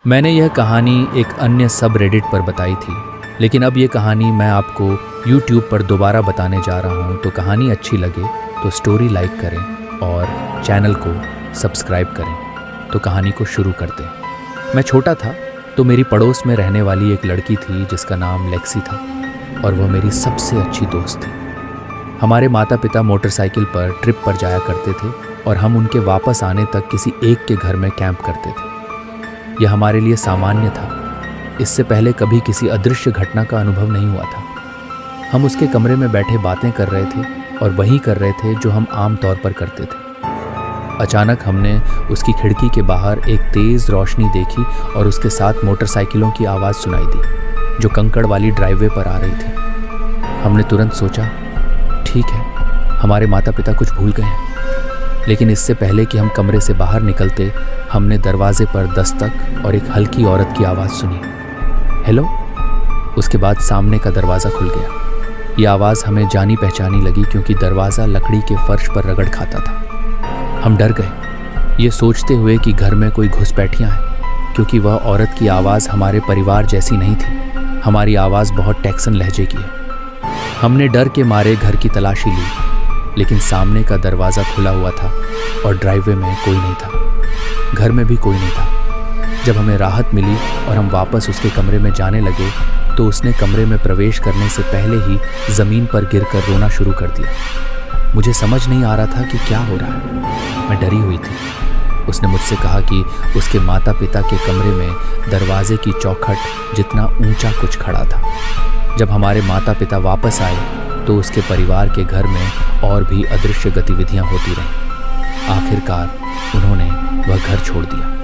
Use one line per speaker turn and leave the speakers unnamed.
मैंने यह कहानी एक अन्य सब रेडिट पर बताई थी, लेकिन अब ये कहानी मैं आपको यूट्यूब पर दोबारा बताने जा रहा हूँ। तो कहानी अच्छी लगे तो स्टोरी लाइक करें और चैनल को सब्सक्राइब करें। तो कहानी को शुरू करते हैं। मैं छोटा था तो मेरी पड़ोस में रहने वाली एक लड़की थी जिसका नाम लेक्सी था और वह मेरी सबसे अच्छी दोस्त थी। हमारे माता पिता मोटरसाइकिल पर ट्रिप पर जाया करते थे और हम उनके वापस आने तक किसी एक के घर में कैंप करते थे। यह हमारे लिए सामान्य था। इससे पहले कभी किसी अदृश्य घटना का अनुभव नहीं हुआ था। हम उसके कमरे में बैठे बातें कर रहे थे और वही कर रहे थे जो हम आम तौर पर करते थे। अचानक हमने उसकी खिड़की के बाहर एक तेज़ रोशनी देखी और उसके साथ मोटरसाइकिलों की आवाज़ सुनाई दी जो कंकड़ वाली ड्राइववे पर आ रही थी। हमने तुरंत सोचा, ठीक है, हमारे माता पिता कुछ भूल गए हैं। लेकिन इससे पहले कि हम कमरे से बाहर निकलते, हमने दरवाजे पर दस्तक और एक हल्की औरत की आवाज़ सुनी, हेलो। उसके बाद सामने का दरवाज़ा खुल गया। ये आवाज़ हमें जानी पहचानी लगी क्योंकि दरवाज़ा लकड़ी के फर्श पर रगड़ खाता था। हम डर गए, ये सोचते हुए कि घर में कोई घुसपैठियाँ हैं, क्योंकि वह औरत की आवाज़ हमारे परिवार जैसी नहीं थी। हमारी आवाज़ बहुत टेक्सन लहजे की है। हमने डर के मारे घर की तलाशी ली, लेकिन सामने का दरवाज़ा खुला हुआ था और ड्राइववे में कोई नहीं था। घर में भी कोई नहीं था। जब हमें राहत मिली और हम वापस उसके कमरे में जाने लगे तो उसने कमरे में प्रवेश करने से पहले ही ज़मीन पर गिरकर रोना शुरू कर दिया। मुझे समझ नहीं आ रहा था कि क्या हो रहा है। मैं डरी हुई थी। उसने मुझसे कहा कि उसके माता पिता के कमरे में दरवाजे की चौखट जितना ऊंचा कुछ खड़ा था। जब हमारे माता पिता वापस आए तो उसके परिवार के घर में और भी अदृश्य गतिविधियां होती रहीं। आखिरकार उन्होंने वह घर छोड़ दिया।